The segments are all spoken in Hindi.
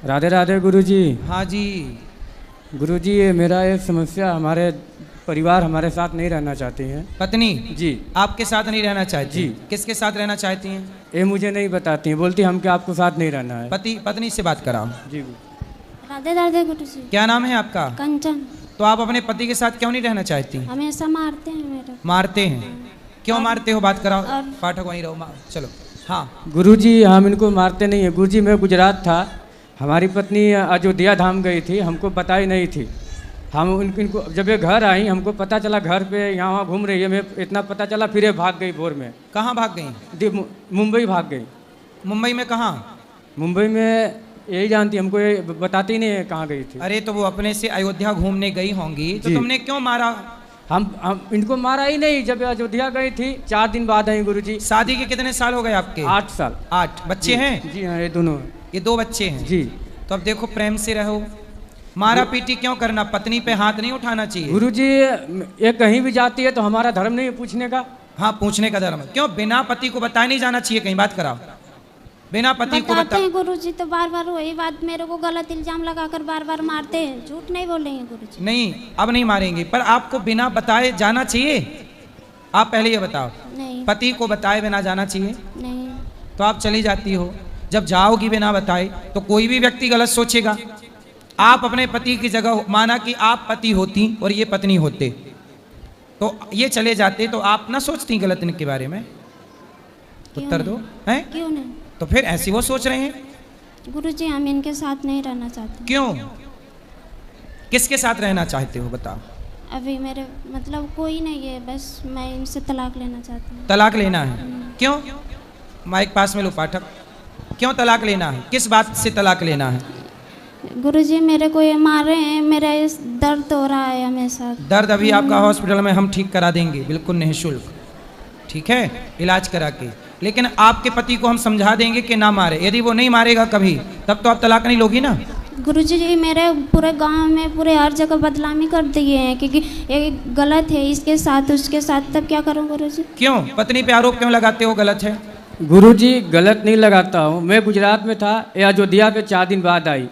राधे राधे गुरुजी। हाँ जी। गुरुजी, ये मेरा एक समस्या, हमारे परिवार हमारे साथ नहीं रहना चाहती हैं। पत्नी जी। आपके साथ नहीं रहना चाहती? जी। किसके साथ रहना चाहती हैं? ये मुझे नहीं बताती हैं, बोलती हम क्या आपको साथ नहीं रहना है। पति पत्नी से बात कराओ। जी। राधे राधे गुरु जी। क्या नाम है आपका? कंचन। तो आप अपने पति के साथ क्यों नहीं रहना चाहती? हमेशा मारते हैं मेरे। मारते हैं? क्यों मारते हो? बात कराओ। और- पाठक वहीं रहो। चलो। हाँ। गुरुजी, हम इनको मारते नहीं है। गुरुजी, मैं गुजरात था, हमारी पत्नी अयोध्या धाम गई थी, हमको बताई नहीं थी। हम इनको जब ये घर आई, हमको पता चला घर पे यहाँ वहाँ घूम रही है, मैं इतना पता चला, फिर ये भाग गई भोर में। कहाँ भाग गई? मुंबई भाग गई। मुंबई में कहाँ? मुंबई में यही जानती, हमको ये बताती नहीं है कहाँ गई थी। अरे तो वो अपने से अयोध्या घूमने गई होंगी, तो जी। तुमने क्यों मारा? हम इनको मारा ही नहीं। जब अयोध्या गई थी 4 दिन बाद आई गुरुजी। शादी के कितने साल हो गए आपके? 8 साल। 8 बच्चे हैं? जी हाँ, ये दोनों। ये 2 बच्चे हैं? जी। तो अब देखो, प्रेम से रहो, मारा पीटी क्यों करना? पत्नी पे हाथ नहीं उठाना चाहिए। गुरुजी, ये कहीं भी जाती है तो हमारा धर्म नहीं है पूछने का। हाँ, पूछने का धर्म। क्यों बिना पति को बताए नहीं जाना चाहिए कहीं? बात कराओ। बिना पति को बताते बता। हैं गुरु जी, तो बार बार वही बात मेरे को गलत इल्जाम लगाकर बार बार मारते हैं। झूठ नहीं बोलेंगे गुरु जी। नहीं, अब नहीं मारेंगे, पर आपको बिना बताए जाना चाहिए? आप पहले ये बताओ, नहीं। पति को बताए बिना जाना चाहिए? नहीं। तो आप चली जाती हो। जब जाओगी बिना बताए तो कोई भी व्यक्ति गलत सोचेगा। आप अपने पति की जगह, माना कि आप पति होती और ये पत्नी होते, तो ये चले जाते, तो आप ना सोचती गलत इनके बारे में? क्यों उत्तर नहीं? दो। हैं? क्यों नहीं? तो फिर ऐसे वो सोच रहे हैं। गुरु जी, हम इनके साथ नहीं रहना चाहते। क्यों? किसके साथ रहना चाहते हो बताओ? अभी मेरे मतलब कोई नहीं है, बस मैं इनसे तलाक लेना चाहती हूँ। तलाक लेना है? क्यों? माइक पास में लो पाठक। क्यों तलाक लेना है? किस बात से तलाक लेना है? गुरुजी, मेरे को ये मार रहे हैं, मेरा इस दर्द हो रहा है हमेशा। दर्द अभी आपका हॉस्पिटल में हम ठीक करा देंगे, बिल्कुल निःशुल्क, ठीक है, इलाज करा के। लेकिन आपके पति को हम समझा देंगे कि ना मारे। यदि वो नहीं मारेगा कभी, तब तो आप तलाक नहीं लोगी ना? गुरुजी जी, मेरे पूरे गांव में पूरे हर जगह बदनामी कर दिए हैं, क्योंकि ये गलत है, इसके साथ उसके साथ, तब क्या करूं गुरुजी? क्यों पत्नी पे आरोप क्यों लगाते हो? गलत है? गुरुजी, गलत नहीं लगाता हूँ। मैं गुजरात में था, ये अयोध्या पे 4 दिन बाद आई।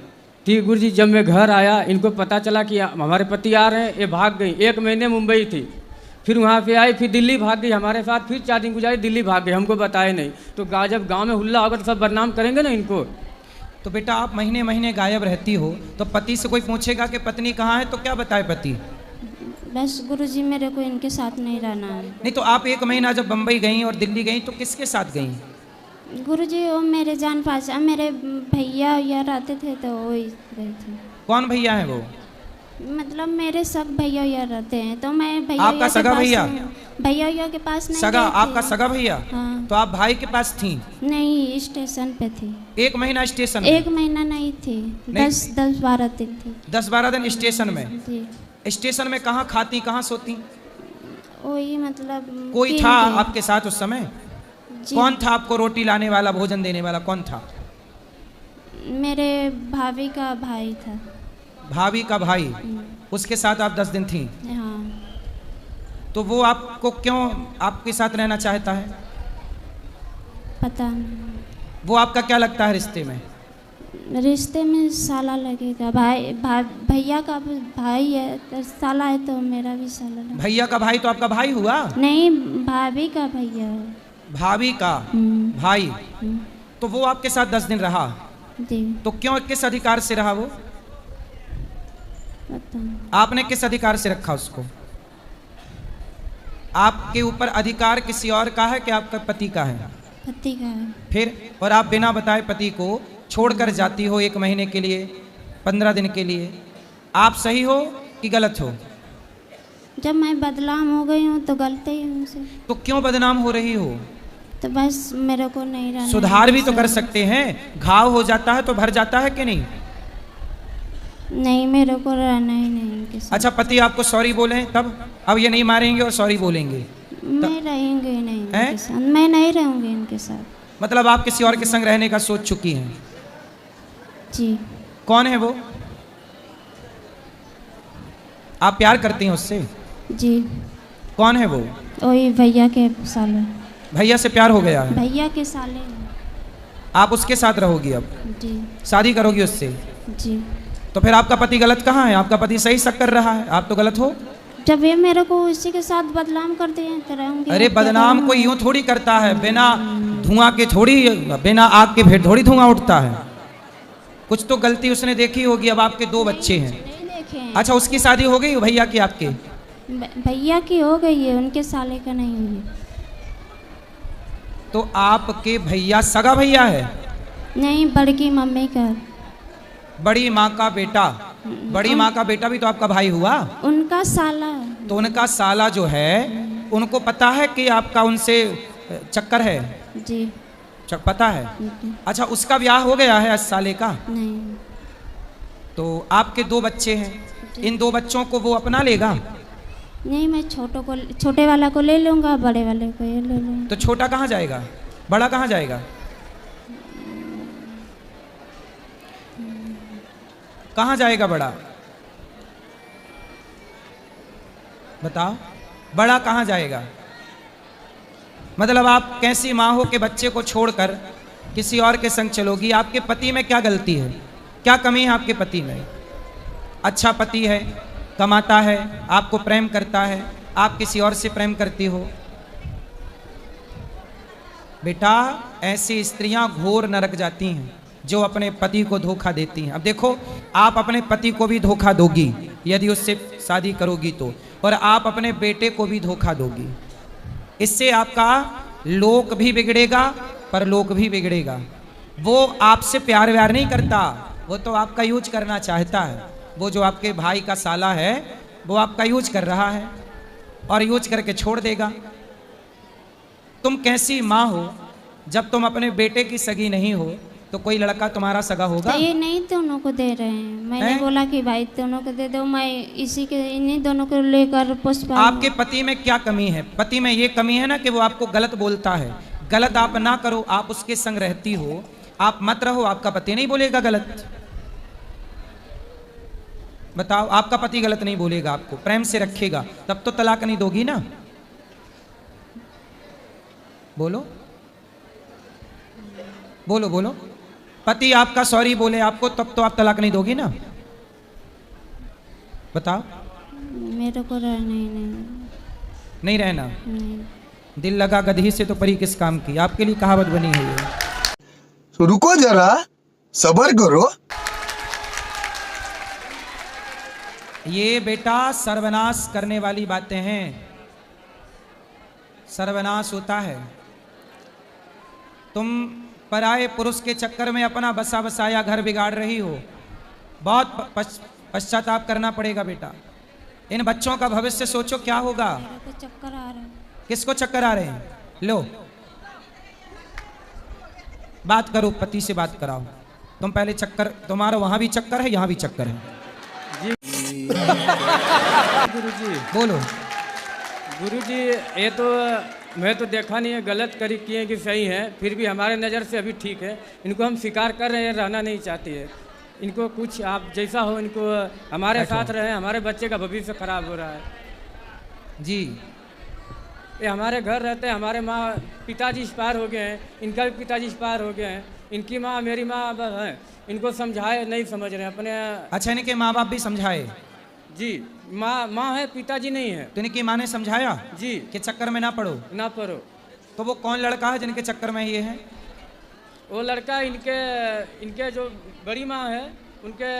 ठीक गुरुजी, जब मैं घर आया, इनको पता चला कि हमारे पति आ रहे हैं, ये भाग गई। 1 महीने मुंबई थी, फिर वहाँ पे आई, फिर दिल्ली भाग गई हमारे साथ, फिर 4 दिन गुजारी, दिल्ली भाग गई, हमको बताए नहीं। तो जब गांव में हुल्ला होगा तो सब बदनाम करेंगे ना इनको। तो बेटा, आप महीने महीने गायब रहती हो, तो पति से कोई पूछेगा कि पत्नी कहाँ है, तो क्या बताए पति? बस गुरुजी, मेरे को इनके साथ नहीं रहना है। नहीं तो आप 1 महीना जब बम्बई गई और दिल्ली गई, तो किसके साथ गई? गुरुजी, वो मेरे जान पहचान, मेरे भैया या रहते थे, तो वो ही गए थे। कौन भैया है वो? मतलब मेरे सग भैया या रहते हैं, तो मैं भैया आपका सगा भैया? भैया के पास नहीं सगा? गई थी। आपका सगा भैया? हाँ। तो आप भाई के पास थी? नहीं, स्टेशन पे थी। 1 महीना स्टेशन में? 1 महीना नहीं थी, नहीं? 10-12 दिन थी। 10-12 दिन स्टेशन में? जी। स्टेशन में कहाँ खाती, कहाँ सोती? वही मतलब कोई तीन था दिन। आपके साथ उस समय? जी। कौन था आपको रोटी लाने वाला, भोजन देने वाला? कौन था? मेरे भाभी का भाई था। भाभी का भाई? उसके साथ आप 10 दिन थी? हाँ। तो वो आपको क्यों आपके साथ रहना चाहता है? पता नहीं। वो आपका क्या लगता है रिश्ते में? रिश्ते में साला लगेगा। भैया का भाई है, तो साला है, तो मेरा भी साला लगेगा। भैया का भाई तो आपका भाई हुआ? नहीं, भाभी का भैया है। भाभी का भाई? तो वो आपके साथ 10 दिन रहा? जी। तो क्यों, किस अधिकार से रहा वो? पता नहीं। आपने किस अधिकार से रखा उसको? आपके ऊपर अधिकार किसी और का है कि आपका पति का है? पति का है। फिर? और आप बिना बताए पति को छोड़कर जाती हो 1 महीने के लिए, 15 दिन के लिए। आप सही हो कि गलत हो? जब मैं बदनाम हो गई हूँ तो गलती है उनसे। तो क्यों बदनाम हो रही हो? तो बस मेरे को नहीं रहना। सुधार भी तो कर सकते हैं। घाव हो जाता है तो भर जाता है कि नहीं? नहीं, मेरे को रहना ही नहीं इनके साथ। अच्छा, पति आपको सॉरी बोले तब? अब ये नहीं मारेंगे और सॉरी बोलेंगे? मैं रहेंगे ही नहीं हैं? इनके साथ। मैं नहीं रहूंगी इनके साथ। मतलब आप किसी और के संग रहने का सोच चुकी हैं? जी। कौन है वो? आप प्यार करती हैं उससे? जी। कौन है वो? वही भैया के साले। भैया से प्यार हो गया है? भैया के साले हैं। आप उसके साथ रहोगी अब, जी शादी करोगी उससे? जी। तो फिर आपका पति गलत कहाँ है? आपका पति सही शक कर रहा है, आप तो गलत हो। जब ये मेरे को इसी के साथ बदनाम कर दिए तो रहूंगी। अरे अब क्या बदनाम करूं? कोई यूं थोड़ी करता है, बिना धुआं के थोड़ी, बिना आग के फिर थोड़ी धुआं उठता है। कुछ तो गलती उसने देखी होगी। अब आपके 2 बच्चे हैं। नहीं देखे हैं। अच्छा, उसकी शादी हो गई भैया की आपके? भैया की हो गई है, उनके साले का नहीं हुई है। तो आपके भैया सगा भैया है? नहीं, बड़की मम्मी का। बड़ी माँ का बेटा? बड़ी माँ का बेटा भी तो आपका भाई हुआ। उनका साला। तो उनका साला जो है, उनको पता है कि आपका उनसे चक्कर है? जी पता है। जी। अच्छा, उसका ब्याह हो गया है 80 साले का? नहीं। तो आपके 2 बच्चे हैं, इन 2 बच्चों को वो अपना लेगा? नहीं, मैं छोटे वाला को ले लूँगा, बड़े वाले को ये ले लूँगा। तो छोटा कहाँ जाएगा, बड़ा कहाँ जाएगा? कहाँ जाएगा बड़ा? बताओ, बड़ा कहाँ जाएगा? मतलब आप कैसी माँ हो कि बच्चे को छोड़कर किसी और के संग चलोगी? आपके पति में क्या गलती है, क्या कमी है आपके पति में? अच्छा पति है, कमाता है, आपको प्रेम करता है, आप किसी और से प्रेम करती हो। बेटा, ऐसी स्त्रियां घोर नरक जाती हैं जो अपने पति को धोखा देती हैं। अब देखो, आप अपने पति को भी धोखा दोगी यदि उससे शादी करोगी तो, और आप अपने बेटे को भी धोखा दोगी। इससे आपका लोक भी बिगड़ेगा, परलोक भी बिगड़ेगा। वो आपसे प्यार व्यार नहीं करता, वो तो आपका यूज करना चाहता है। वो जो आपके भाई का साला है, वो आपका यूज कर रहा है और यूज करके छोड़ देगा। तुम कैसी माँ हो, जब तुम अपने बेटे की सगी नहीं हो तो कोई लड़का तुम्हारा सगा होगा? तो ये नहीं दोनों को दे रहे हैं। मैंने बोला कि भाई दोनों को दे दो, मैं इसी के इन्हीं दोनों को लेकर पुष्पा। आपके पति में क्या कमी है? पति में ये कमी है ना कि वो आपको गलत बोलता है। गलत आप ना करो, आप उसके संग रहती हो, आप मत रहो, आपका पति नहीं बोलेगा गलत। बताओ, आपका पति गलत नहीं बोलेगा, आपको प्रेम से रखेगा, तब तो तलाक नहीं दोगी ना? बोलो बोलो बोलो। पति आपका सॉरी बोले आपको, तब तो आप तलाक नहीं दोगी ना? बताओ। मेरे को नहीं रहना। नहीं। दिल लगा गधी से तो परी किस काम की, आपके लिए कहावत बनी है ये। तो रुको जरा, सब्र करो। ये बेटा सर्वनाश करने वाली बातें हैं, सर्वनाश होता है। तुम पराये पुरुष के चक्कर में अपना बसा बसाया घर बिगाड़ रही हो। बहुत पश्चाताप करना पड़ेगा बेटा। इन बच्चों का भविष्य सोचो, क्या होगा? मेरे को चक्कर आ रहा है। किसको चक्कर आ रहे हैं? लो, बात करो, पति से बात कराओ। तुम पहले चक्कर, तुम्हारा वहां भी चक्कर है, यहां भी चक्कर है। गुरुजी, बोलो। गुरुजी, ये तो मैं तो देखा नहीं है, गलत करी किए कि सही है, फिर भी हमारे नज़र से अभी ठीक है। इनको हम स्वीकार कर रहे हैं, रहना नहीं चाहती है। इनको कुछ आप जैसा हो, इनको हमारे साथ रहे। हमारे बच्चे का भविष्य खराब हो रहा है जी। ये हमारे घर रहते हैं, हमारे माँ पिताजी एक्सपायर हो गए हैं, इनका भी पिताजी एक्सपायर हो गए हैं। इनकी माँ मेरी माँ अब है, इनको समझाए नहीं समझ रहे हैं अपने। अच्छा, इनके माँ बाप भी समझाए? जी, माँ है, पिताजी नहीं है। तो इनकी माँ ने समझाया जी कि चक्कर में ना पड़ो? ना पढ़ो। तो वो कौन लड़का है जिनके चक्कर में ये है? वो लड़का इनके जो बड़ी माँ है, उनके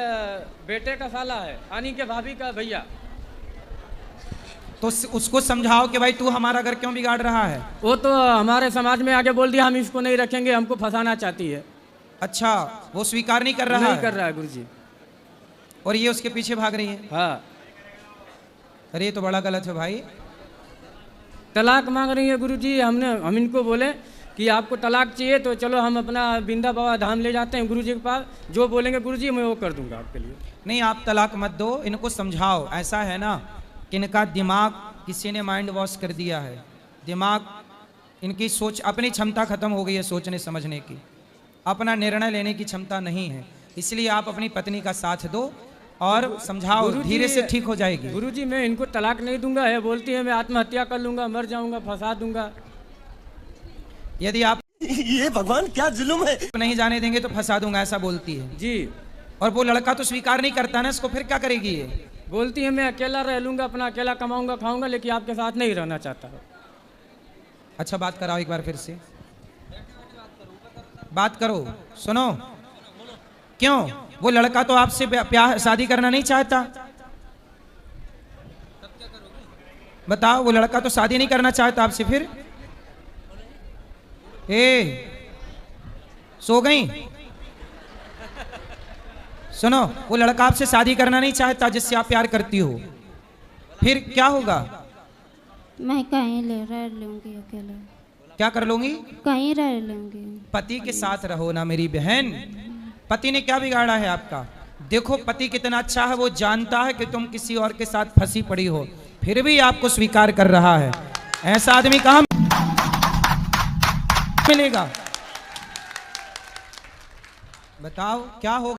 बेटे का साला है, आनी के भाभी का भैया। तो उसको समझाओ कि भाई तू हमारा घर क्यों बिगाड़ रहा है। वो तो हमारे समाज में आगे बोल दिया, हम इसको नहीं रखेंगे, हमको फंसाना चाहती है। अच्छा, वो स्वीकार नहीं कर रहा नहीं है? कर रहा है गुरुजी। और ये उसके पीछे भाग रही है? हाँ। अरे ये तो बड़ा गलत है भाई। तलाक मांग रही है गुरुजी। हम इनको बोले कि आपको तलाक चाहिए तो चलो हम अपना बिंदा बाबा धाम ले जाते हैं गुरुजी के पास, जो बोलेंगे गुरुजी मैं वो कर दूंगा आपके लिए। नहीं, आप तलाक मत दो, इनको समझाओ। ऐसा है ना कि इनका दिमाग किसी ने माइंड वॉश कर दिया है। दिमाग, इनकी सोच, अपनी क्षमता खत्म हो गई है सोचने समझने की, अपना निर्णय लेने की क्षमता नहीं है। इसलिए आप अपनी पत्नी का साथ दो और समझाओ, धीरे से ठीक हो जाएगी। गुरुजी, मैं इनको तलाक नहीं दूंगा है, बोलती है मैं आत्महत्या कर लूंगा, मर जाऊंगा, फंसा दूंगा। यदि आप ये भगवान क्या जुल्म है। नहीं जाने देंगे तो फंसा दूंगा, ऐसा बोलती है। जी। और वो लड़का तो स्वीकार नहीं करता ना इसको, फिर क्या करेगी ये? बोलती है मैं अकेला रह लूँगा, अपना अकेला कमाऊँगा खाऊँगा, लेकिन आपके साथ नहीं रहना चाहता हूँ। अच्छा बात कराओ एक बार फिर से, बात करो, सुनो। क्यों? वो लड़का तो आपसे प्यार शादी करना नहीं चाहता। बताओ, वो लड़का तो शादी नहीं करना चाहता आपसे, फिर सो गई? सुनो, वो लड़का आपसे शादी करना नहीं चाहता जिससे आप प्यार करती हो, फिर क्या होगा? मैं कहीं रह लूँगी अकेले। क्या कर लूंगी? कहीं रह लूँगी। पति के साथ रहो ना मेरी बहन। पति ने क्या बिगाड़ा है आपका? देखो पति कितना अच्छा है, वो जानता है कि तुम किसी और के साथ फंसी पड़ी हो, फिर भी आपको स्वीकार कर रहा है। ऐसा आदमी कहाँ मिलेगा? बताओ क्या होगा?